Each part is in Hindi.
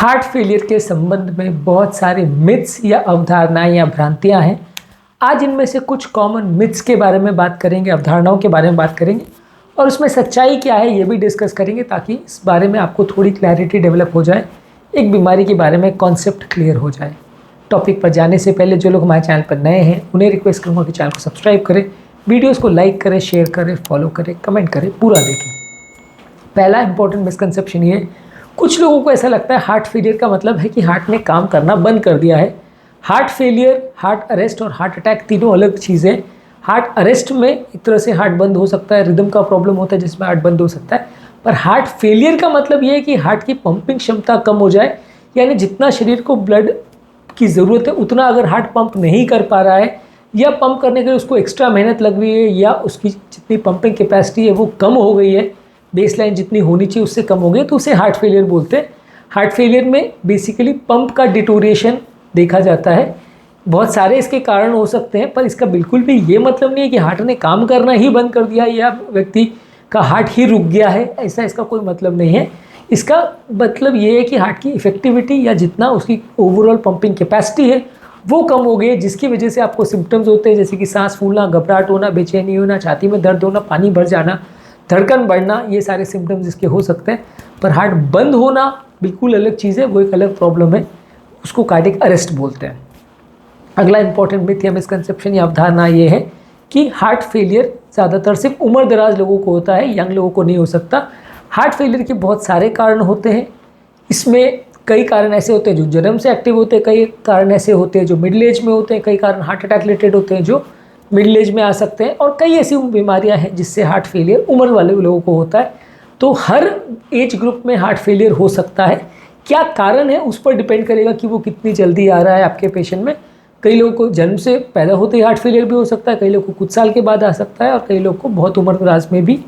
हार्ट फेलियर के संबंध में बहुत सारे मिथ्स या अवधारणाएं या भ्रांतियां हैं। आज इनमें से कुछ कॉमन मिथ्स के बारे में बात करेंगे, अवधारणाओं के बारे में बात करेंगे और उसमें सच्चाई क्या है ये भी डिस्कस करेंगे ताकि इस बारे में आपको थोड़ी क्लैरिटी डेवलप हो जाए, एक बीमारी के बारे में कॉन्सेप्ट क्लियर हो जाए। टॉपिक पर जाने से पहले जो लोग हमारे चैनल पर नए हैं उन्हें रिक्वेस्ट करूँगा कि चैनल को सब्सक्राइब करें, वीडियोज़ को लाइक करें, शेयर करें, फॉलो करें, कमेंट करें, पूरा देखें। पहला इंपॉर्टेंट मिसकंसेप्शन ये, कुछ लोगों को ऐसा लगता है हार्ट फेलियर का मतलब है कि हार्ट ने काम करना बंद कर दिया है। हार्ट फेलियर, हार्ट अरेस्ट और हार्ट अटैक तीनों अलग चीज़ें। हार्ट अरेस्ट में एक तरह से हार्ट बंद हो सकता है, रिदम का प्रॉब्लम होता है जिसमें हार्ट बंद हो सकता है, पर हार्ट फेलियर का मतलब ये है कि हार्ट की पंपिंग क्षमता कम हो जाए, यानी जितना शरीर को ब्लड की ज़रूरत है उतना अगर हार्ट पंप नहीं कर पा रहा है या पंप करने के लिए उसको एक्स्ट्रा मेहनत लग रही है या उसकी जितनी पंपिंग कैपेसिटी है वो कम हो गई है, बेसलाइन जितनी होनी चाहिए उससे कम हो गई, तो उसे हार्ट फेलियर बोलते हैं। हार्ट फेलियर में बेसिकली पंप का डिटोरेशन देखा जाता है। बहुत सारे इसके कारण हो सकते हैं, पर इसका बिल्कुल भी ये मतलब नहीं है कि हार्ट ने काम करना ही बंद कर दिया या व्यक्ति का हार्ट ही रुक गया है, ऐसा इसका कोई मतलब नहीं है। इसका मतलब ये है कि हार्ट की इफेक्टिविटी या जितना उसकी ओवरऑल पंपिंग कैपेसिटी है वो कम हो गई है, जिसकी वजह से आपको सिम्टम्स होते हैं जैसे कि सांस फूलना, घबराहट होना, बेचैनी होना, छाती में दर्द होना, पानी भर जाना, धड़कन बढ़ना, ये सारे सिम्टम्स इसके हो सकते हैं। पर हार्ट बंद होना बिल्कुल अलग चीज़ है, वो एक अलग प्रॉब्लम है, उसको कार्डियक अरेस्ट बोलते हैं। अगला इंपॉर्टेंट मिथ या मिसकंसेप्शन या अवधारणा ये है कि हार्ट फेलियर ज़्यादातर सिर्फ उम्र दराज लोगों को होता है, यंग लोगों को नहीं हो सकता। हार्ट फेलियर के बहुत सारे कारण होते हैं। इसमें कई कारण ऐसे होते हैं जो जन्म से एक्टिव होते हैं, कई कारण ऐसे होते हैं जो मिडिल एज में होते हैं, कई कारण हार्ट अटैक रिलेटेड होते हैं जो मिडिल एज में आ सकते हैं, और कई ऐसी बीमारियां हैं जिससे हार्ट फेलियर उम्र वाले लोगों को होता है। तो हर एज ग्रुप में हार्ट फेलियर हो सकता है। क्या कारण है उस पर डिपेंड करेगा कि वो कितनी जल्दी आ रहा है आपके पेशेंट में। कई लोगों को जन्म से पैदा होते ही हार्ट फेलियर भी हो सकता है, कई लोगों को कुछ साल के बाद आ सकता है और कई लोगों को बहुत उम्र दराज में भी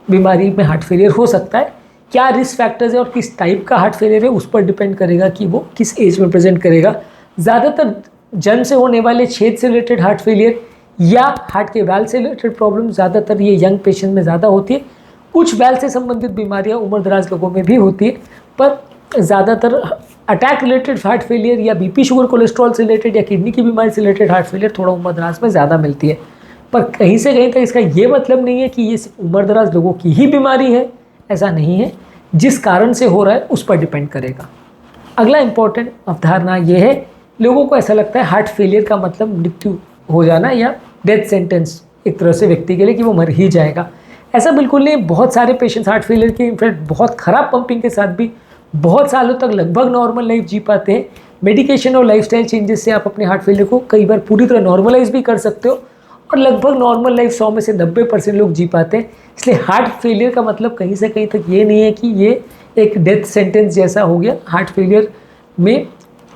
बीमारी में हार्ट फेलियर हो सकता है। क्या रिस्क फैक्टर्स है और किस टाइप का हार्ट फेलियर है उस पर डिपेंड करेगा कि वो किस एज में प्रेजेंट करेगा। ज़्यादातर जन्म से होने वाले छेद से रिलेटेड हार्ट फेलियर या हार्ट के वैल्व से रिलेटेड प्रॉब्लम ज़्यादातर ये यंग पेशेंट में ज़्यादा होती है। कुछ वैल्व से संबंधित बीमारियां उम्र दराज लोगों में भी होती है, पर ज़्यादातर अटैक रिलेटेड हार्ट फेलियर या बीपी, शुगर, कोलेस्ट्रॉल से रिलेटेड या किडनी की बीमारी से रिलेटेड हार्ट फेलियर थोड़ा उम्र दराज में ज़्यादा मिलती है। पर कहीं से कहीं तक इसका ये मतलब नहीं है कि ये उम्र दराज लोगों की ही बीमारी है, ऐसा नहीं है। जिस कारण से हो रहा है उस पर डिपेंड करेगा। अगला इंपॉर्टेंट अवधारणा ये है, लोगों को ऐसा लगता है हार्ट फेलियर का मतलब मृत्यु हो जाना या डेथ सेंटेंस एक तरह से व्यक्ति के लिए कि वो मर ही जाएगा। ऐसा बिल्कुल नहीं। बहुत सारे पेशेंट्स हार्ट फेलियर के इनफैक्ट बहुत ख़राब पंपिंग के साथ भी बहुत सालों तक लगभग नॉर्मल लाइफ जी पाते हैं। मेडिकेशन और लाइफस्टाइल चेंजेस से आप अपने हार्ट फेलियर को कई बार पूरी तरह नॉर्मलाइज भी कर सकते हो और लगभग नॉर्मल लाइफ 100 में से 90% लोग जी पाते हैं। इसलिए हार्ट फेलियर का मतलब कहीं से कहीं तक ये नहीं है कि ये एक डेथ सेंटेंस जैसा हो गया। हार्ट फेलियर में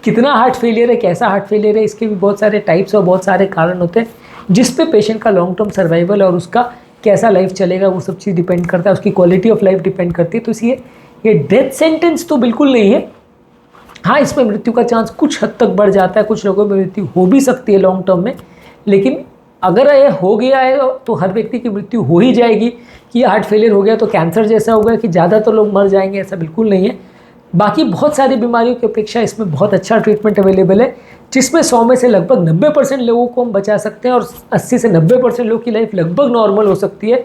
कितना हार्ट फेलियर है, कैसा हार्ट फेलियर है, इसके भी बहुत सारे टाइप्स और बहुत सारे कारण होते हैं जिस पे पेशेंट का लॉन्ग टर्म सर्वाइवल और उसका कैसा लाइफ चलेगा वो सब चीज़ डिपेंड करता है, उसकी क्वालिटी ऑफ लाइफ डिपेंड करती है। तो इसलिए ये डेथ सेंटेंस तो बिल्कुल नहीं है। हाँ, इसमें मृत्यु का चांस कुछ हद तक बढ़ जाता है, कुछ लोगों में मृत्यु हो भी सकती है लॉन्ग टर्म में, लेकिन अगर ये हो गया है तो हर व्यक्ति की मृत्यु हो ही जाएगी। कि हार्ट फेलियर हो गया तो कैंसर जैसा होगा कि ज़्यादातर लोग मर जाएंगे, ऐसा बिल्कुल नहीं है। बाकी बहुत सारी बीमारियों की अपेक्षा इसमें बहुत अच्छा ट्रीटमेंट अवेलेबल है, जिसमें 100 में से लगभग 90% लोगों को हम बचा सकते हैं और 80 से 90% लोगों की लाइफ लगभग नॉर्मल हो सकती है।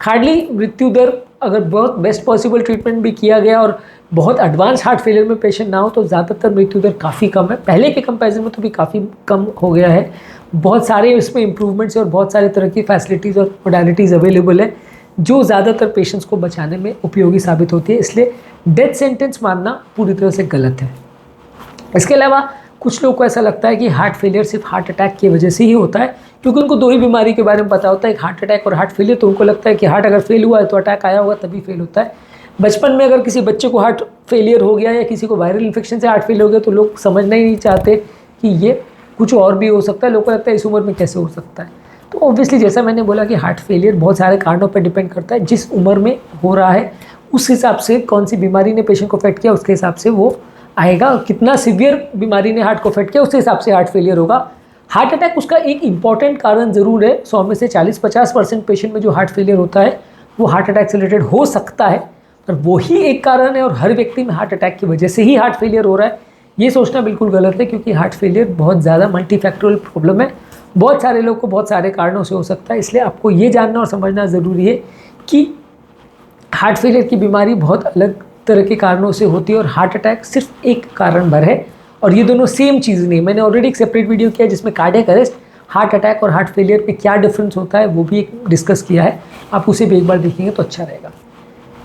हार्डली मृत्यु दर, अगर बहुत बेस्ट पॉसिबल ट्रीटमेंट भी किया गया और बहुत एडवांस हार्ट फेलियर में पेशेंट ना हो तो ज़्यादातर मृत्यु दर काफ़ी कम है। पहले के कंपैरिजन में तो भी काफ़ी कम हो गया है। बहुत सारे इसमें इम्प्रूवमेंट्स और बहुत सारे तरह की फैसिलिटीज़ और मोडालिटीज़ अवेलेबल है जो ज़्यादातर पेशेंट्स को बचाने में उपयोगी साबित होती है। इसलिए डेथ सेंटेंस मानना पूरी तरह से गलत है। इसके अलावा कुछ लोगों को ऐसा लगता है कि हार्ट फेलियर सिर्फ हार्ट अटैक की वजह से ही होता है, क्योंकि उनको दो ही बीमारी के बारे में पता होता है, एक हार्ट अटैक और हार्ट फेलियर। तो उनको लगता है कि हार्ट अगर फेल हुआ है तो अटैक आया होगा तभी फेल होता है। बचपन में अगर किसी बच्चे को हार्ट फेलियर हो गया या किसी को वायरल इन्फेक्शन से हार्ट फेलियर हो गया तो लोग समझना ही नहीं चाहते कि ये कुछ और भी हो सकता है। लोगों को लगता है इस उम्र में कैसे हो सकता है। तो ऑब्वियसली जैसा मैंने बोला कि हार्ट फेलियर बहुत सारे कारणों पर डिपेंड करता है, जिस उम्र में हो रहा है उस हिसाब से, कौन सी बीमारी ने पेशेंट को अफेक्ट किया उसके हिसाब से वो आएगा, कितना सीवियर बीमारी ने हार्ट को अफेक्ट किया उसके हिसाब से हार्ट फेलियर होगा। हार्ट अटैक उसका एक इंपॉर्टेंट कारण ज़रूर है। 100 में से 40-50% पेशेंट में जो हार्ट फेलियर होता है वो हार्ट अटैक से रिलेटेड हो सकता है, और वही एक कारण है और हर व्यक्ति में हार्ट अटैक की वजह से ही हार्ट फेलियर हो रहा है, ये सोचना बिल्कुल गलत है। क्योंकि हार्ट फेलियर बहुत ज़्यादा मल्टीफैक्टोरियल प्रॉब्लम है, बहुत सारे लोग को बहुत सारे कारणों से हो सकता है। इसलिए आपको ये जानना और समझना ज़रूरी है कि हार्ट फेलियर की बीमारी बहुत अलग तरह के कारणों से होती है और हार्ट अटैक सिर्फ एक कारण भर है, और ये दोनों सेम चीज़ नहीं। मैंने ऑलरेडी एक सेपरेट वीडियो किया है जिसमें कार्डियक अरेस्ट, हार्ट अटैक और हार्ट फेलियर में क्या डिफरेंस होता है वो भी एक डिस्कस किया है, आप उसे भी एक बार देखेंगे तो अच्छा रहेगा।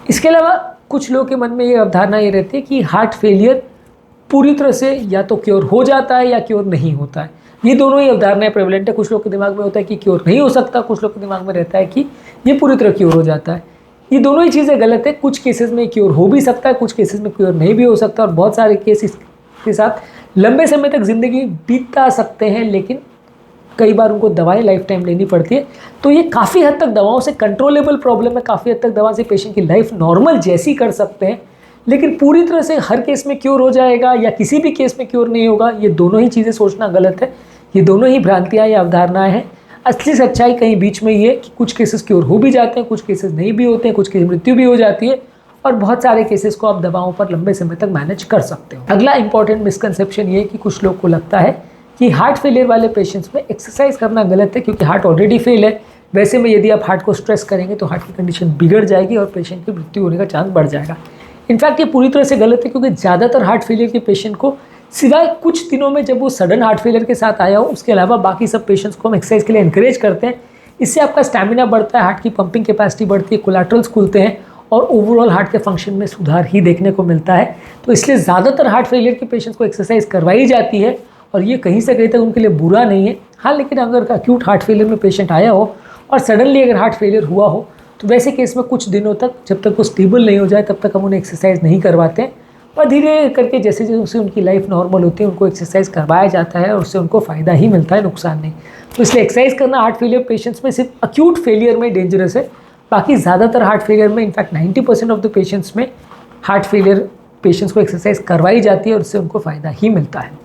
इसके अलावा कुछ लोगों के मन में ये अवधारणा ये रहती है कि हार्ट फेलियर पूरी तरह से या तो क्योर हो जाता है या क्योर नहीं होता है। ये दोनों ही अवधारणाएं प्रेवलेंट है। कुछ लोग के दिमाग में होता है कि क्योर नहीं हो सकता, कुछ लोग के दिमाग में रहता है कि ये पूरी तरह क्योर हो जाता है। ये दोनों ही चीज़ें गलत है। कुछ केसेस में क्योर हो भी सकता है, कुछ केसेस में क्योर नहीं भी हो सकता, और बहुत सारे केसेस के साथ लंबे समय तक ज़िंदगी बीता सकते हैं, लेकिन कई बार उनको दवाएं लाइफ टाइम लेनी पड़ती है। तो ये काफ़ी हद तक दवाओं से कंट्रोलेबल प्रॉब्लम है, काफ़ी हद तक दवा से पेशेंट की लाइफ नॉर्मल जैसी कर सकते हैं, लेकिन पूरी तरह से हर केस में क्योर हो जाएगा या किसी भी केस में क्योर नहीं होगा, ये दोनों ही चीज़ें सोचना गलत है। ये दोनों ही भ्रांतियाँ या अवधारणाएँ हैं। असली सच्चाई कहीं बीच में ये कि कुछ केसेस क्योर हो भी जाते हैं, कुछ केसेस नहीं भी होते हैं, कुछ की मृत्यु भी हो जाती है, और बहुत सारे केसेस को आप दवाओं पर लंबे समय तक मैनेज कर सकते हो। अगला इंपॉर्टेंट मिसकंसेप्शन ये है कि कुछ लोग को लगता है कि हार्ट फेलियर वाले पेशेंट्स में एक्सरसाइज करना गलत है, क्योंकि हार्ट ऑलरेडी फेल है। वैसे में यदि आप हार्ट को स्ट्रेस करेंगे तो हार्ट की कंडीशन बिगड़ जाएगी और पेशेंट की मृत्यु होने का चांस बढ़ जाएगा। इनफैक्ट ये पूरी तरह से गलत है, क्योंकि ज़्यादातर हार्ट फेलियर के पेशेंट को सिवाय कुछ दिनों में जब वो सडन हार्ट फेलियर के साथ आया हो, उसके अलावा बाकी सब पेशेंट्स को हम एक्सरसाइज के लिए इंकरेज करते हैं। इससे आपका स्टैमिना बढ़ता है, हार्ट की पंपिंग कैपेसिटी बढ़ती है, कोलैटरल्स खुलते हैं और ओवरऑल हार्ट के फंक्शन में सुधार ही देखने को मिलता है। तो इसलिए ज़्यादातर हार्ट फेलियर के पेशेंट्स को एक्सरसाइज करवाई जाती है, और ये कहीं से कहीं तक उनके लिए बुरा नहीं है। हाँ, लेकिन अगर अक्यूट हार्ट फेलियर में पेशेंट आया हो और सडनली अगर हार्ट फेलियर हुआ हो, तो वैसे केस में कुछ दिनों तक, जब तक वो स्टेबल नहीं हो जाए, तब तक हम उन्हें एक्सरसाइज नहीं करवाते हैं, और धीरे करके जैसे जैसे उनकी लाइफ नॉर्मल होती है उनको एक्सरसाइज करवाया जाता है और उससे उनको फ़ायदा ही मिलता है, नुकसान नहीं। तो इसलिए एक्सरसाइज करना हार्ट फेलियर पेशेंट्स में सिर्फ अक्यूट फेलियर में डेंजरस है, बाकी ज़्यादातर हार्ट फेलियर में, इनफैक्ट 90% ऑफ द पेशेंट्स में हार्ट फेलियर पेशेंट्स को एक्सरसाइज करवाई जाती है और उससे उनको फ़ायदा ही मिलता है।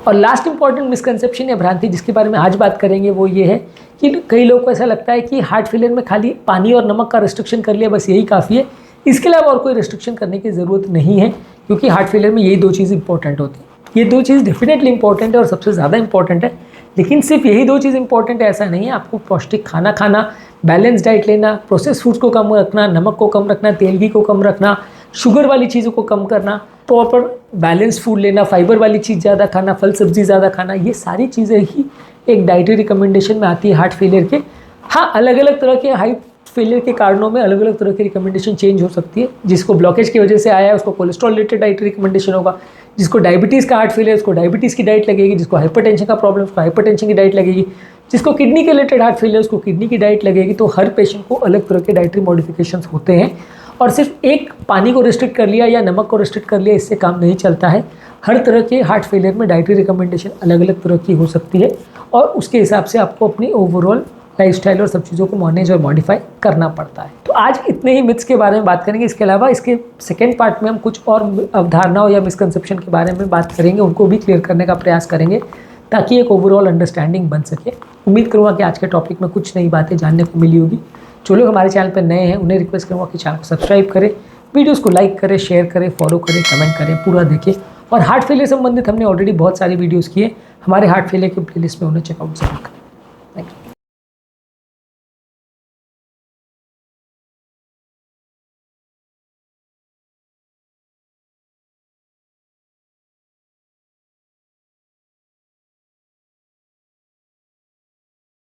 और लास्ट इंपॉर्टेंट मिसकंसेप्शन या भ्रांति जिसके बारे में आज बात करेंगे वो ये है कि कई लोगों को ऐसा लगता है कि हार्ट फेलियर में खाली पानी और नमक का रिस्ट्रिक्शन कर लिया, बस यही काफ़ी है, इसके अलावा और कोई रिस्ट्रिक्शन करने की ज़रूरत नहीं है, क्योंकि हार्ट फेलियर में यही दो चीज़ इंपॉर्टेंट होती है। ये दो चीज़ डेफिनेटली इंपॉर्टेंट है और सबसे ज़्यादा इंपॉर्टेंट है, लेकिन सिर्फ यही दो चीज़ इंपॉर्टेंट है ऐसा नहीं है। आपको पौष्टिक खाना खाना, बैलेंस डाइट लेना, प्रोसेस फूड्स को कम रखना, नमक को कम रखना, तेल घी को कम रखना, शुगर वाली चीज़ों को कम करना, प्रॉपर बैलेंस फूड लेना, फाइबर वाली चीज़ ज़्यादा खाना, फल सब्जी ज़्यादा खाना, ये सारी चीज़ें ही एक डाइटरी रिकमेंडेशन में आती है हार्ट फेलियर के। हाँ, अलग अलग तरह के हार्ट फेलियर के कारणों में अलग अलग तरह की रिकमेंडेशन चेंज हो सकती है। जिसको ब्लॉकेज की वजह से आया है उसको कोलेस्ट्रॉल रिलेटेड डाइट रिकमेंडेशन होगा, जिसको डायबिटीज़ का हार्ट फेलियर उसको डायबिटीज़ की डाइट लगेगी, जिसको हाइपरटेंशन का प्रॉब्लम उसको हाइपरटेंशन की डाइट लगेगी, जिसको किडनी के रिलेटेड हार्ट फेलियर उसको किडनी की डाइट लगेगी। तो हर पेशेंट को अलग तरह के डाइटरी मॉडिफिकेशंस होते हैं, और सिर्फ एक पानी को रिस्ट्रिक्ट कर लिया या नमक को रिस्ट्रिक्ट कर लिया इससे काम नहीं चलता है। हर तरह के हार्ट फेलियर में डाइटरी रिकमेंडेशन अलग अलग तरह की हो सकती है, और उसके हिसाब से आपको अपनी ओवरऑल लाइफस्टाइल और सब चीज़ों को मैनेज और मॉडिफाई करना पड़ता है। तो आज इतने ही मिथ्स के बारे में बात करेंगे। इसके अलावा इसके सेकेंड पार्ट में हम कुछ और अवधारणाओं या मिसकंसेप्शन के बारे में बात करेंगे, उनको भी क्लियर करने का प्रयास करेंगे ताकि एक ओवरऑल अंडरस्टैंडिंग बन सके। उम्मीद करूँगा कि आज के टॉपिक में कुछ नई बातें जानने को मिली होगी। जो लोग हमारे चैनल पर नए हैं उन्हें रिक्वेस्ट करूँगा कि चैनल को सब्सक्राइब करें, वीडियोज़ को लाइक करें, शेयर करें, फॉलो करें, कमेंट करें, पूरा देखें। और हार्ट फेलियर संबंधित हमने ऑलरेडी बहुत सारी वीडियोज़ किए, हमारे हार्ट फेलियर के प्लेलिस्ट में उन्हें चेकआउट जरूर करें।